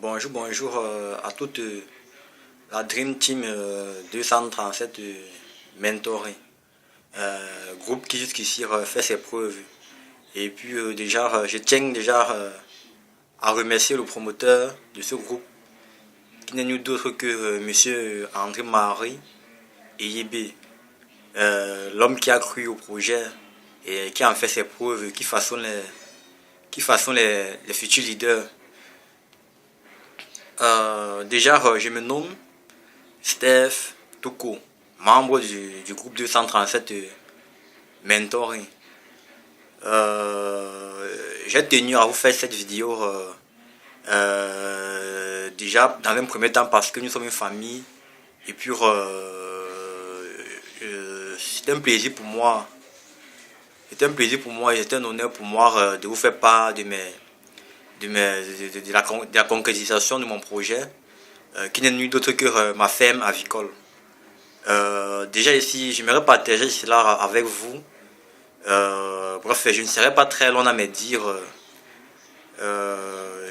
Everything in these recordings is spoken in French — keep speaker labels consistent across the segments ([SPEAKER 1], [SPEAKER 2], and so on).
[SPEAKER 1] Bonjour à toute la Dream Team 237 Mentoré. Groupe qui jusqu'ici fait ses preuves. Et puis je tiens déjà à remercier le promoteur de ce groupe, qui n'est nul d'autre que monsieur André-Marie Eyébé, l'homme qui a cru au projet et qui en fait ses preuves, qui façonne les futurs leaders. Je me nomme Steph Touko, membre du groupe 237 Mentoring. J'ai tenu à vous faire cette vidéo déjà dans un premier temps parce que nous sommes une famille et puis c'est un plaisir pour moi. C'est un plaisir pour moi et c'est un honneur pour moi de vous faire part de la concrétisation de mon projet qui n'est nul d'autre que ma ferme avicole. Déjà ici, j'aimerais partager cela avec vous. Bref, je ne serai pas très long à me dire.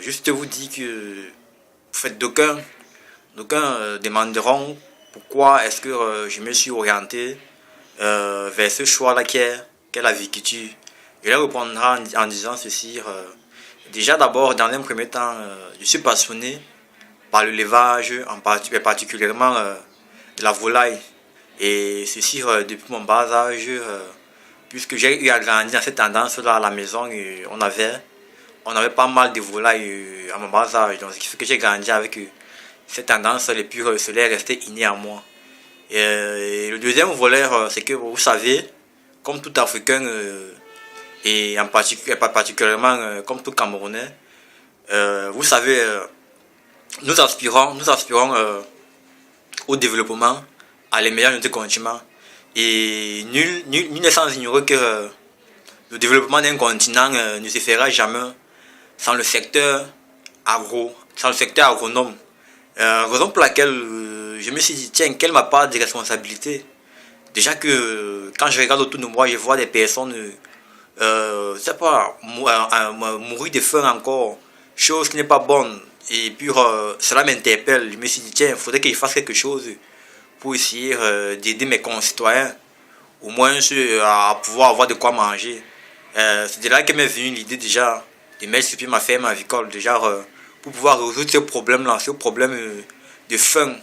[SPEAKER 1] Juste vous dire que d'aucuns demanderont pourquoi est-ce que je me suis orienté vers ce choix-là qu'est la viticulture. Je leur répondrai en disant ceci. Déjà d'abord, dans un premier temps, je suis passionné par le levage, particulièrement de la volaille. Et ceci depuis mon bas âge, puisque j'ai eu à grandir dans cette tendance-là à la maison, on avait pas mal de volailles à mon bas âge. Donc ce qui fait que j'ai grandi avec cette tendance, et puis cela est resté inné à moi. Et le deuxième volet, c'est que vous savez, comme tout Africain, et particulièrement comme tout Camerounais, vous savez, nous aspirons au développement, à l'émergence de notre continent. Et nul n'est sans ignorer que le développement d'un continent ne se fera jamais sans le secteur agronome. Raison pour laquelle je me suis dit, tiens, quelle est ma part de responsabilité? Déjà que quand je regarde autour de moi, je vois des personnes mourir de faim encore, chose qui n'est pas bonne. Et puis cela m'interpelle. Je me suis dit, tiens, il faudrait que je fasse quelque chose pour essayer d'aider mes concitoyens, au moins à pouvoir avoir de quoi manger. C'est de là que m'est venue l'idée déjà de mettre sur pied ma ferme avicole, déjà pour pouvoir résoudre ce problème-là, ce problème de faim.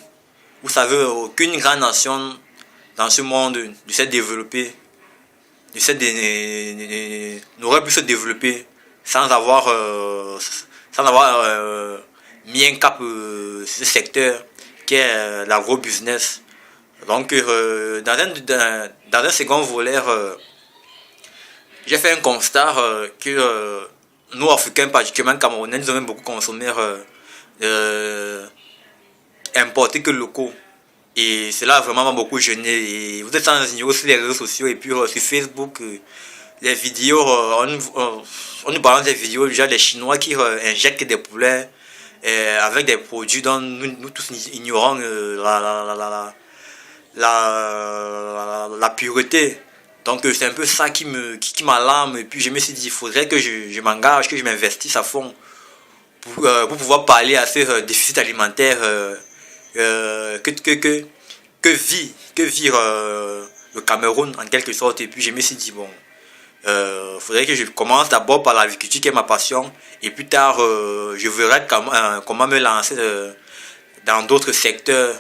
[SPEAKER 1] Vous savez, aucune grande nation dans ce monde ne s'est développée, n'aurait pu se développer sans avoir mis un cap sur ce secteur qui est l'agro-business. Donc dans un second volet, j'ai fait un constat que nous Africains, particulièrement Camerounais, nous avons beaucoup consommé importés que locaux. Et cela a vraiment beaucoup gêné. Et vous êtes sans ignorer sur les réseaux sociaux et puis sur Facebook, les vidéos, on nous balance des vidéos déjà des Chinois qui injectent des poulets avec des produits dont nous tous ignorons la pureté. Donc c'est un peu ça qui m'alarme. Et puis je me suis dit, il faudrait que je m'engage, que je m'investisse à fond pour pouvoir parler à ce déficit alimentaire que vit le Cameroun en quelque sorte. Et puis je me suis dit, bon, faudrait que je commence d'abord par l'agriculture qui est ma passion, et plus tard je verrai comment me lancer dans d'autres secteurs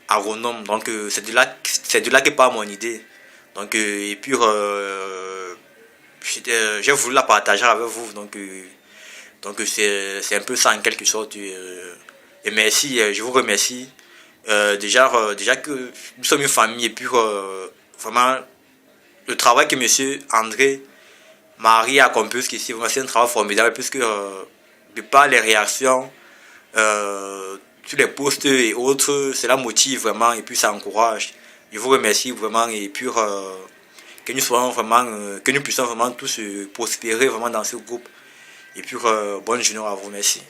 [SPEAKER 1] agronomes. Donc c'est de là que part mon idée. Donc et puis j'ai voulu la partager avec vous. Donc c'est un peu ça en quelque sorte. Et merci, je vous remercie. Déjà que nous sommes une famille et puis vraiment le travail que monsieur André Marie a accompli ici, c'est un travail formidable puisque de par les réactions sur les posts et autres, cela motive vraiment et puis ça encourage. Je vous remercie vraiment et puis que nous puissions vraiment tous prospérer vraiment dans ce groupe. Et puis bonne journée à vous, merci.